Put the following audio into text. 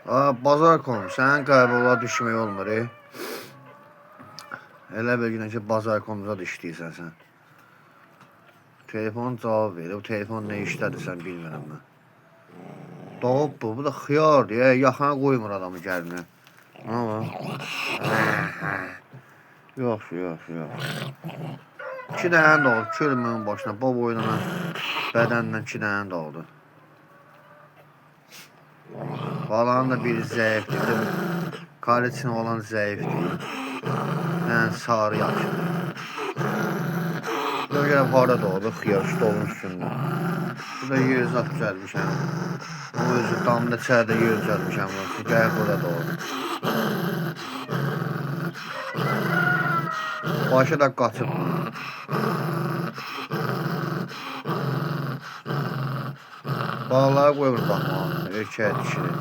Bazar konu, sənin qəbula düşmək olmur. Elə bir günə ki, bazar konuda da işləyirsən sən. Telefon cavab verir, bu telefon nə işlədir sən bilmirəm mən. Doğub bu da xiyardır, yaxana qoymur adamı gəlinə. Yox. 2 dənə doğdu, çölümün başına, bab oynana bədəndən 2 dənə doğdu. Balanın da biri zəifdir, kaliçin olan zəifdir. Yəni sarı yaşıdır. Bu da gəlib hara doğdu, xiyar stolun üstündə. Bu da yer zat düzəlmişəm. O özü damda çərdə yer düzəlmişəm. Gəlib burada doğdu. Başı da qaçıb. Bağları qoymur baxmağa, erkək dişini.